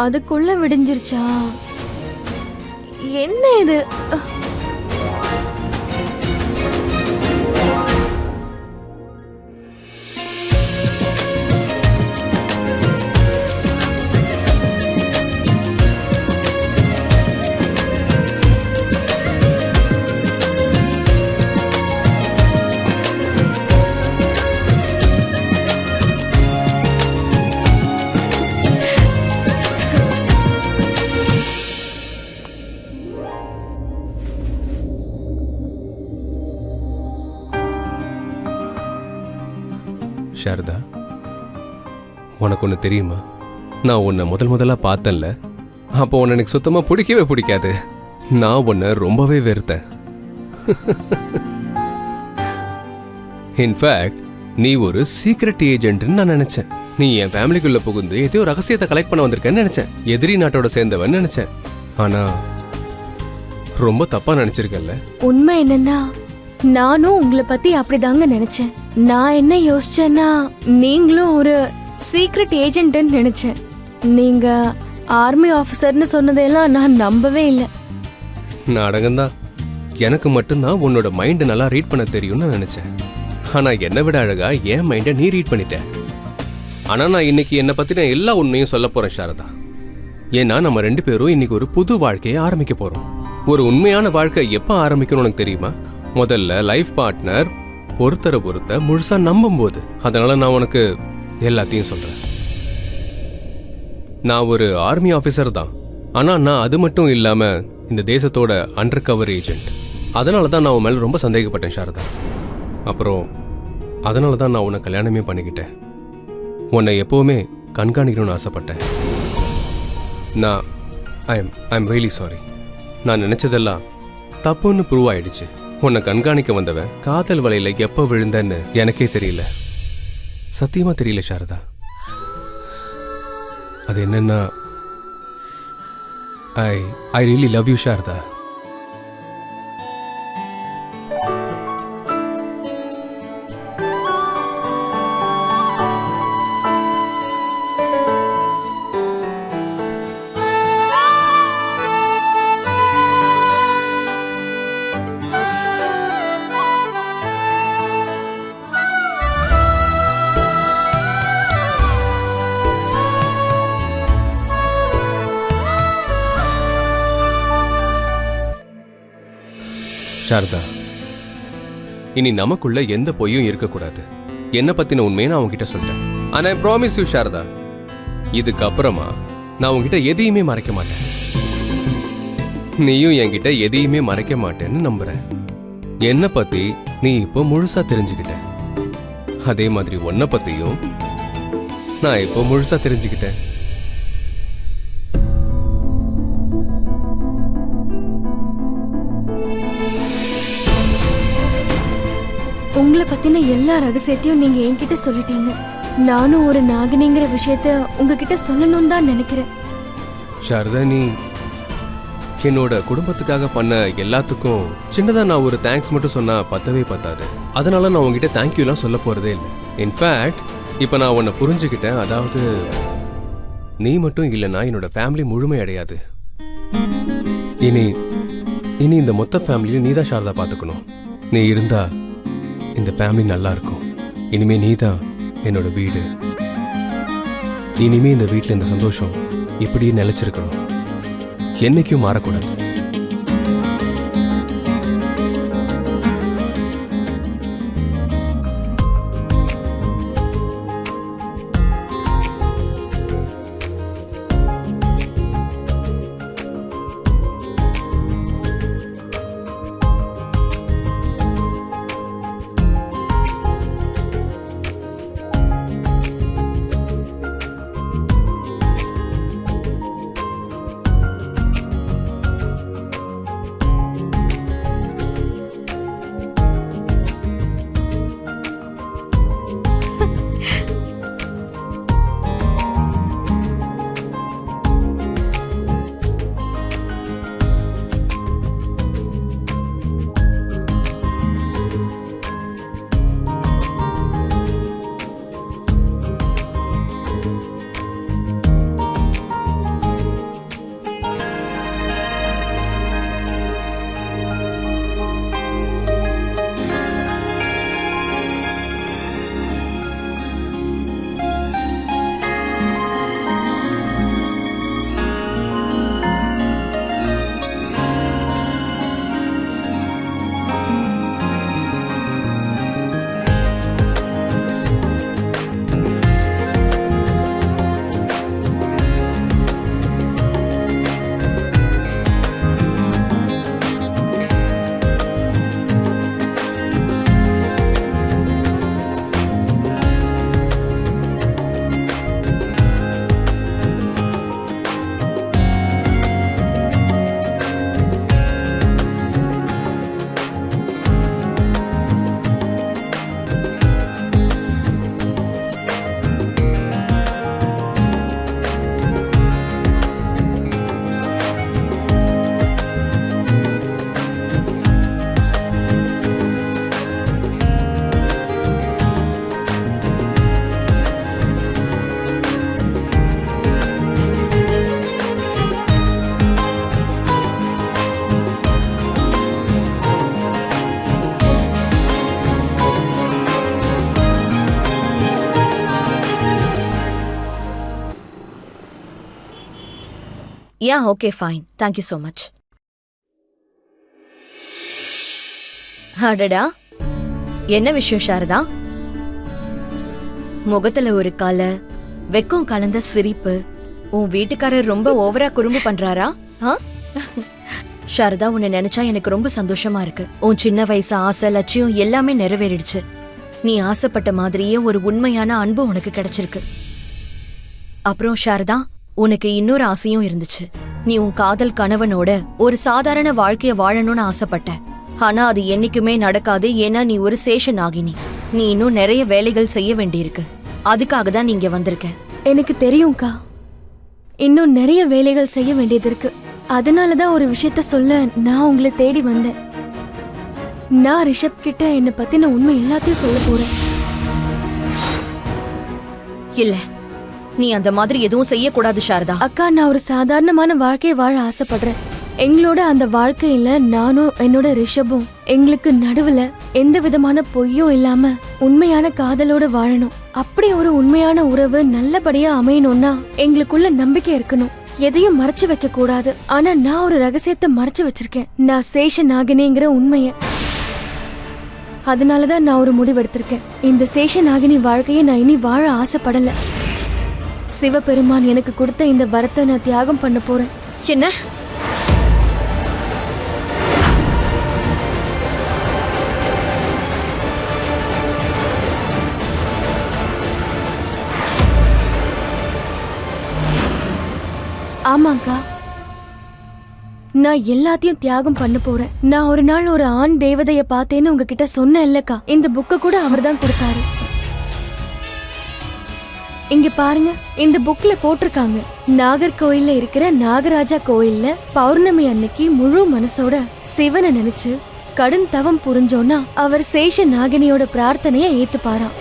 அதுக்குள்ள விடிஞ்சிருச்சா? என்ன இது? சாரதா, உனக்கு ஒன்று தெரியுமா? நான் உன்னை முதலா பார்த்தேன்ல, அப்போ உன்னை எனக்கு சுத்தமாக பிடிக்கவே பிடிக்காது. நான் உன்னை ரொம்பவே வெறுத்தேன். இன்ஃபேக்ட் நீ ஒரு சீக்ரெட் ஏஜென்ட்னு நான் நினைச்சேன். நீ என் ஃபேமிலிக்குள்ள புகுந்து ஏதோ ரகசியத்தை கலெக்ட் பண்ண வந்திருக்கேன்னு நினைச்சேன். எதிரி நாட்டோட சேர்ந்தவன் நினைச்சேன். ஆனா ரொம்ப தப்பா நினைச்சிருக்கல. உண்மை என்னன்னா, நானும் உங்களை பத்தி அப்படிதாங்க நினைச்சேன். நான் என்ன யோசிச்சேன்னா, நீங்களும் ஒரு சீக்ரெட் ஏஜென்ட்னு நினைச்சேன். நீங்க ஆர்மி ஆபீசர்னு சொன்னதெல்லாம் நான் நம்பவே இல்லை. நாடகம்தான். எனக்கு மட்டும்தான் உன்னோட மைண்டை நல்லா ரீட் பண்ண தெரியும்னு நினைச்சேன். ஆனா என்னை விட அழகா என் மைண்டை நீ ரீட் பண்ணிட்ட. ஆனா நான் இன்னைக்கு என்னை பத்தின எல்லா உண்மையும் சொல்ல போறேன் சாரதா. ஏன்னா நம்ம 2 பேரும் இன்னைக்கு ஒரு புது வாழ்க்கையை ஆரம்பிக்க போறோம். ஒரு உண்மையான வாழ்க்கை எப்ப ஆரம்பிக்கணும்னு உனக்கு தெரியுமா? முதல்ல லைஃப் பார்ட்னர் பொறுத்த முழுசா நம்பும் போது. அதனால நான் உனக்கு எல்லாத்தையும் சொல்றேன். நான் ஒரு ஆர்மி ஆபீசர் தான். ஆனா நான் அது மட்டும் இல்லாம இந்த தேசத்தோட அண்டர் கவர் ஏஜென்ட். அதனால தான் நான் உன் மேல ரொம்ப சந்தேகப்பட்டேன் சாரதா. அப்புறம் அதனால தான் நான் உன்னை கல்யாணமே பண்ணிக்கிட்டேன். உன்னை எப்பவுமே கண்காணிக்கணும்னு ஆசைப்பட்டேன். நான் ஐ எம் ரியலி சாரி. நான் நினைச்சதெல்லாம் தப்புன்னு ப்ரூவ் ஆயிடுச்சு. உன்னை கண்காணிக்க வந்தவன் காதல் வலையில எப்ப விழுந்தன்னு எனக்கே தெரியல. சத்தியமா தெரியல சாரதா. அது என்னன்னா, I really love you Sarada. Sarada, இனி நமக்குள்ள எந்த பொய்யும் இருக்கக்கூடாது. என்ன பத்தின உண்மையை நான் உன்கிட்ட சொல்லிட்டேன். ஆனா ஐ ப்ராமிஸ் யூ சாரதா, இதுக்கு அப்புறமா நான் உன்கிட்ட எதையுமே மறைக்க மாட்டேன். நீயும் என்கிட்ட எதையுமே மறைக்க மாட்டேன்னு நம்புறேன். என்ன பத்தி நீ இப்போ முழுசா தெரிஞ்சுக்கிட்ட. அதே மாதிரி உன்னை பத்தியும் நான் இப்போ முழுசா தெரிஞ்சுக்கிட்டேன். உங்களை பத்தின எல்லா ரகசியத்தையும் நீங்க என்கிட்ட சொல்லிட்டீங்க. நானும் ஒரு நாகினிங்கிற விஷயத்த உங்ககிட்ட சொல்லணும்னு தான் நினைக்கிறேன். சாரதா, நீ என்னோட குடும்பத்துக்காக பண்ண எல்லாத்துக்கும் சின்னதா நான் ஒரு தேங்க்ஸ் மட்டும் சொன்னா பத்தவே பத்தாது. அதனால நான் உங்ககிட்ட தேங்க்யூலாம் சொல்ல போறதே இல்லை. இன்ஃபேக்ட் இப்ப நான் உன்னை புரிஞ்சுக்கிட்டேன். அதாவது நீ மட்டும் இல்லைன்னா என்னோட ஃபேமிலி முழுமை அடையாது. இனி இந்த மொத்த ஃபேமிலியும் நீ தான் சாரதா பார்த்துக்கணும். நீ இருந்தா இந்த ஃபேமிலி நல்லா இருக்கும். இனிமே நீ தான் என்னோட வீடு. இனிமே இந்த வீட்டில் இந்த சந்தோஷம் இப்படியே நிலைச்சிருக்கணும். என்னைக்கும் மாறக்கூடாது. Yeah okay fine, thank you so much. அடடா, என்ன விஷயம் சாரதா? முகத்துல ஒரு கலை, வெக்கம் கலந்த சிரிப்பு. உன் வீட்டுக்காரர் ரொம்ப ஓவரா குறும்பு பண்றாரா? சாரதா, உன்னை நினைச்சா எனக்கு ரொம்ப சந்தோஷமா இருக்கு. உன் சின்ன வயசு ஆசை லட்சியம் எல்லாமே நிறைவேறிடுச்சு. நீ ஆசைப்பட்ட மாதிரியே ஒரு உண்மையான அன்பு உனக்கு கிடைச்சிருக்கு. அப்புறம் சாரதா, உனக்கு இன்னொரு ஆசையும் இருந்துச்சு. நீ உன் காதல் கணவனோட ஒரு சாதாரண வாழ்க்கைய வாழணும்னு ஆசைப்பட்ட. ஆனா அது என்னைக்குமே நடக்காது. ஏன்னா நீ ஒரு சேஷநாகினி. நீ இன்னும் நிறைய வேலைகள் செய்ய வேண்டியிருக்கு. அதுக்காக தான் நீ இங்க வந்திருக்க. எனக்கு தெரியும்க்கா, இன்னும் நிறைய வேலைகள் செய்ய வேண்டியது இருக்கு. அதனாலதான் ஒரு விஷயத்த சொல்ல நான் உங்களை தேடி வந்தேன். நான் ரிஷப் கிட்ட என்னை பத்தின உண்மை எல்லாத்தையும் சொல்ல போறேன். இல்ல, நீ அந்த மாதிரி எதுவும் செய்யக்கூடாது சாரதா. அக்கா, நான் ஒரு சாதாரணமான வாழ்க்கையை வாழ ஆசைப்படுறேன். எங்களோட அந்த வாழ்க்கையில நானும் என்னோட ரிஷபும் எங்களுக்கு நடுவுல எந்த விதமான பொய்யும் இல்லாம உண்மையான காதலோட வாழணும். அப்படி ஒரு உண்மையான உறவு நல்லபடியா அமையணும்னா எங்களுக்குள்ள நம்பிக்கை இருக்கணும். எதையும் மறைச்சு வைக்க கூடாது. ஆனா நான் ஒரு ரகசியத்தை மறைச்சு வச்சிருக்கேன். நான் சேஷநாகினிங்கிற உண்மைய. அதனாலதான் நான் ஒரு முடிவெடுத்திருக்கேன். இந்த சேஷநாகினி வாழ்க்கையை நான் இனி வாழ ஆசைப்படல. சிவபெருமான் எனக்கு கொடுத்த இந்த வரத்தை நான் தியாகம் பண்ண போறேன். என்ன? ஆமாக்கா, நான் எல்லாத்தையும் தியாகம் பண்ண போறேன். நான் ஒரு நாள் ஒரு ஆண் தேவதைய பார்த்தேன்னு உங்ககிட்ட சொன்ன இல்லக்கா, இந்த புக்க கூட அவர்தான் கொடுத்தாரு. இங்க பாருங்க, இந்த புக்ல போட்டிருக்காங்க, நாகர்கோயில்ல இருக்கிற நாகராஜா கோயில்ல பௌர்ணமி அன்னைக்கு முழு மனசோட சிவனை நினைச்சு கடும் தவம் புரிஞ்சோன்னா அவர் சேஷ நாகினியோட பிரார்த்தனைய ஏத்துப்பாராம்.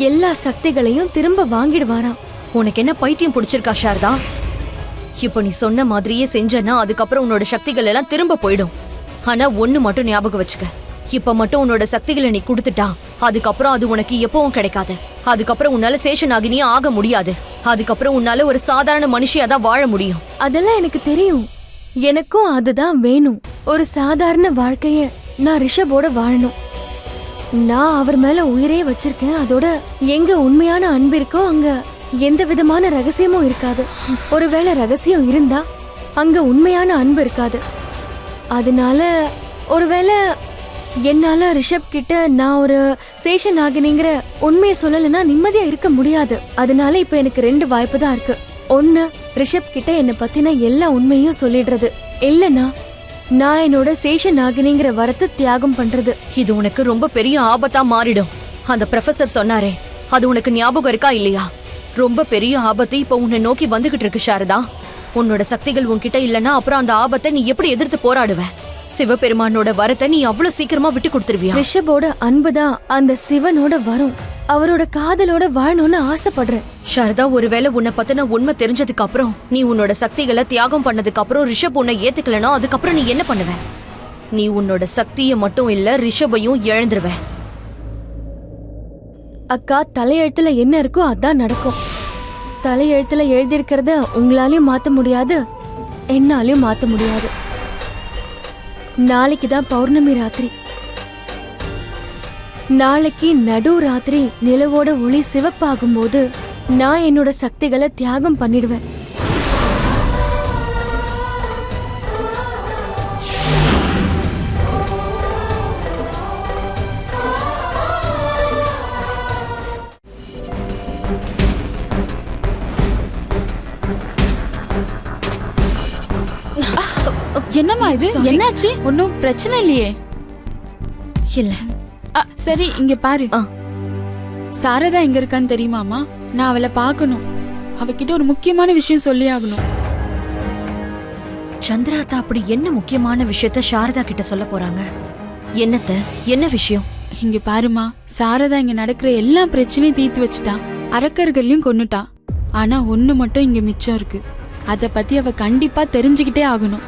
எல்லா சக்திகளையும் திரும்ப வாங்கிடுவாராம். உனக்கு என்ன பைத்தியம் பிடிச்சிருக்கா சாரதா? இப்ப நீ சொன்ன மாதிரியே செஞ்சனா அதுக்கப்புறம் உன்னோட சக்திகள் எல்லாம் திரும்ப போயிடும். ஆனா ஒண்ணு மட்டும் ஞாபகம் வச்சுக்க, இப்ப மட்டும் உன்னோட சக்திகளை நீ கொடுத்துட்டா அதுக்கப்புறம் அது உனக்கு எப்பவும் கிடைக்காது. அதுக்கப்புறம் உன்னால சேஷநாகினியா ஆக முடியாது. அதுக்கப்புறம் உன்னால ஒரு சாதாரண மனுஷியா தான் வாழ முடியும். அதெல்லாம் எனக்கு தெரியும். எனக்கும் அதுதான் வேணும். ஒரு சாதாரண வாழ்க்கைய நான் ரிஷபோட வாழணும். நான் அவர் மேல உயிரே வச்சிருக்கேன். அதோட எங்க உண்மையான அன்பு இருக்கோ அங்க எந்த விதமான ரகசியமும் இருக்காது. ஒருவேளை ரகசியம் இருந்தா அங்க உண்மையான அன்பு இருக்காது. அதனால ஒருவேளை என்னால ரிஷப் கிட்ட நான் ஒரு சேஷநாகினிங்கிற உண்மையை சொல்லலைன்னா நிம்மதியா இருக்க முடியாது. அதனால இப்ப எனக்கு 2 வாய்ப்பு தான் இருக்கு. ஒன்னு, ரிஷப் கிட்ட என்னை பத்தின எல்லா உண்மையும் சொல்லிடுறது. இல்லனா நான் என்னோட சேஷநாகினிங்கிற வரத்தை தியாகம் பண்றது. இது உனக்கு ரொம்ப பெரிய ஆபத்தா மாறிடும். அந்த ப்ரொஃபசர் சொன்னாரே, அது உனக்கு ஞாபகம் இருக்கா இல்லையா? ரொம்ப பெரிய ஆபத்து இப்ப உன்னை நோக்கி வந்துகிட்டு இருக்கு சாரதா. உன்னோட சக்திகள் உன்கிட்ட இல்லனா அப்புறம் அந்த ஆபத்தை நீ எப்படி எதிர்த்து போராடுவ? சிவபெருமானோட வரத்தை நீ அவ்வளவு சீக்கிரமா விட்டு கொடுத்துருவியா? ரிஷபோட அன்புதான் அந்த சிவனோட வரும். அவரோட காதலோட வாழணும்னு ஆசைப்படுறேன். சாரதா, ஒருவேளை உன்னை பத்தின உண்மை தெரிஞ்சதுக்கு அப்புறம் நீ உன்னோட சக்திகளை தியாகம் பண்ணதுக்கு அப்புறம் ரிஷப் உன்னை ஏத்துக்கலனா அதுக்கப்புறம் நீ என்ன பண்ணுவ? நீ உன்னோட சக்தியை மட்டும் இல்ல ரிஷபையும் இழந்துருவ. அக்கா, தலையெழுத்துல என்ன இருக்கோ அதான் நடக்கும். தலையெழுத்துல எழுதியிருக்கிறத உங்களாலையும் மாத்த முடியாது, என்னாலையும் மாத்த முடியாது. நாளைக்கு தான் பௌர்ணமி ராத்திரி. நாளைக்கு நடு ராத்திரி நிலவோட ஒளி சிவப்பாகும் போது நான் என்னோட சக்திகளை தியாகம் பண்ணிடுவேன். என்னம்மா இது? என்னாச்சு? ஒன்னும் பிரச்சனை இல்லையே? இல்ல. சரி, இங்க பாரு. சாரதா எங்க இருக்கான்னு தெரியுமாமா? நான் அவளை பார்க்கணும். அவகிட்ட ஒரு முக்கியமான விஷயம் சொல்லி ஆகணும். சந்திராதா அப்படி என்ன முக்கியமான விஷயத்த சாரதா கிட்ட சொல்ல போறாங்க? என்னத்த? என்ன விஷயம்? இங்க பாருமா, சாரதா இங்க நடக்கிற எல்லா பிரச்சனையும் தீர்த்து வச்சுட்டா. அரக்கர்களையும் கொன்னுட்டா. ஆனா ஒண்ணு மட்டும் இங்க மிச்சம் இருக்கு. அத பத்தி அவ கண்டிப்பா தெரிஞ்சுக்கிட்டே ஆகணும்.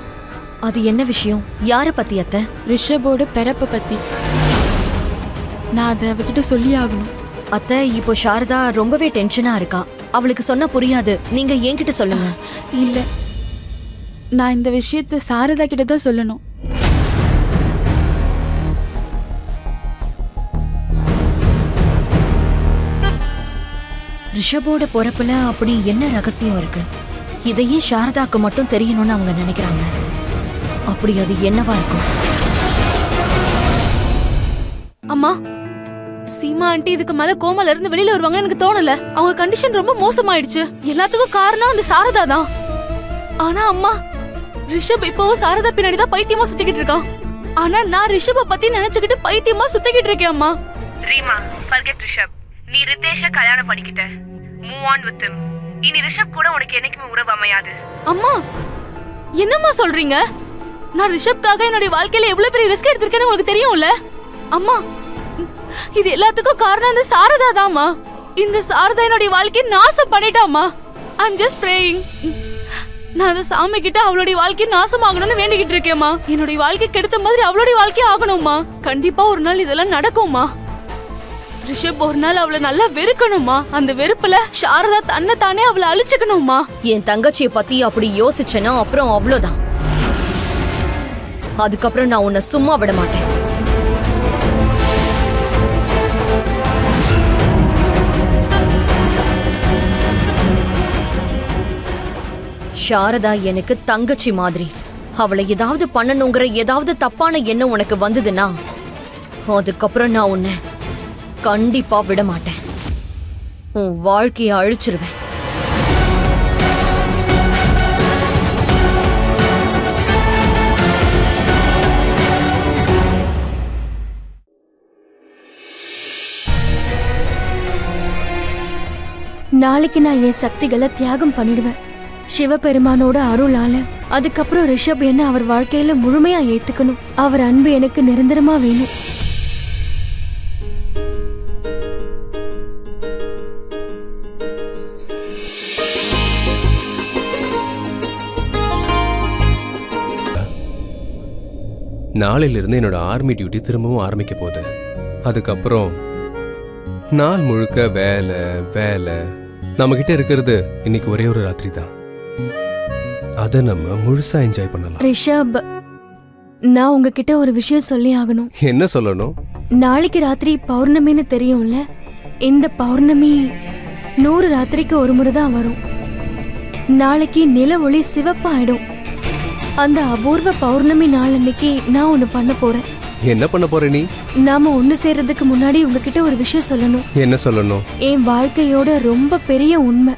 அது என்ன விஷயம்? யார பத்தி அத்த? ரிஷபோட பிறப்ப பத்தி. நான் அதை அவகிட்ட சொல்லி ஆகணும். அத்த, இப்போ சாரதா ரொம்பவே டென்ஷனா இருக்கா. அவளுக்கு சொன்னா புரியாது. நீங்க என்கிட்ட சொல்லுங்க. இல்ல, நான் இந்த விஷயத்த சாரதா கிட்ட தான் சொல்லணும். ரிஷபோட பொறப்புல அப்படி என்ன ரகசியம் இருக்கு? இதையே சாரதாக்கு மட்டும் தெரியணும்னு அவங்க நினைக்கிறாங்க. அப்படி அது என்னவா இருக்கும்? அம்மா, சீமா ஆண்டி இதுக்கு மேல கோமால இருந்து வெளியில வருவாங்க எனக்கு தோணல. அவங்க கண்டிஷன் ரொம்ப மோசமாயிடுச்சு. எல்லாத்துக்கும் காரணம் அந்த சாரதா தான். ஆனா அம்மா, ரிஷப் இப்பவும் சாரதா பின்னாடி தான் பைத்தியமா சுத்திக்கிட்டு இருக்கான். ஆனா நான் ரிஷப பத்தி நினைச்சுக்கிட்டு பைத்தியமா சுத்திக்கிட்டு இருக்கேன் அம்மா. ரீமா, forget ரிஷப். நீ ரிதேஷ கல்யாணம் பண்ணிக்கிட்ட. Move on with him. இனி ரிஷப் கூட உனக்கு என்னைக்குமே உறவு அமையாது. அம்மா, என்னம்மா சொல்றீங்க? நான் ரிஷப்காக என்னுடைய வாழ்க்கையில எவ்வளவு பெரிய ரிஸ்க் எடுத்திருக்கேன்னு உங்களுக்கு தெரியும்ல அம்மா. இது எல்லாத்துக்கும் காரணம் அந்த சாரதா தான்மா. இந்த சாரதா என்னுடைய வாழ்க்கையை நாசம் பண்ணிட்டாமா. I'm just praying. நான் அந்த சாமி கிட்ட அவளுடைய வாழ்க்கை நாசமாகணும்னு வேண்டிக்கிட்டு இருக்கேம்மா. என்னுடைய வாழ்க்கை கெடுத்த மாதிரி அவளுடைய வாழ்க்கை ஆகணும்மா. கண்டிப்பா ஒரு நாள் இதெல்லாம் நடக்கும்மா. ரிஷப் ஒரு நாள் அவளை நல்லா வெறுக்கணுமா. அந்த வெறுப்புல சாரதா தன்னை தானே அவளை அழிச்சுக்கணுமா. என் தங்கச்சியை பத்தி அப்படி யோசிச்சேன்னா அப்புறம் அவ்வளவுதான். அதுக்கப்புறம் நான் உன்னை சும்மா விட மாட்டேன். சாரதா எனக்கு தங்கச்சி மாதிரி. அவளை ஏதாவது பண்ணணுங்கிற ஏதாவது தப்பான எண்ணம் உனக்கு வந்ததுன்னா அதுக்கப்புறம் நான் உன்னை கண்டிப்பா விட மாட்டேன். உன் வாழ்க்கையை அழிச்சிருவேன். நாளைக்கு நான் என் சக்திகளை தியாகம் பண்ணிடுவேன் சிவபெருமானோட அருளால. அதுக்கப்புறம் ரிஷப் என்ன அவர் வாழ்க்கையில முழுமையா ஏத்துக்கணும். அவர் அன்பு எனக்கு நிரந்தரமா வேணும். நாளையிலிருந்து என்னோட ஆர்மி டியூட்டி திரும்பவும் ஆரம்பிக்க போகுது. அதுக்கப்புறம் நாள் முழுக்க வேலை வேலை. நம்மகிட்ட இருக்கிறது இன்னைக்கு ஒரே ஒரு ராத்திரி தான். அதை நம்ம முழுசா என்ஜாய் பண்ணலாம். ரிஷப், நான் உங்ககிட்ட ஒரு விஷயம் சொல்லி ஆகணும். என்ன சொல்லணும்? நாளைக்கு ராத்திரி பௌர்ணமின்னு தெரியும்ல. இந்த பௌர்ணமி 100 ராத்திரிக்கு ஒரு முறை தான் வரும். நாளைக்கு நில ஒளி சிவப்பாயிடும். அந்த அபூர்வ பௌர்ணமி நாள் அன்னைக்கு நான் ஒண்ணு பண்ண போறேன். என்ன பண்ண போற நீ? நாம ஒண்ணு சேர்றதுக்கு முன்னாடி உங்ககிட்ட ஒரு விஷயம் சொல்லணும். என்ன சொல்லணும்? என் வாழ்க்கையோட ரொம்ப பெரிய உண்மை.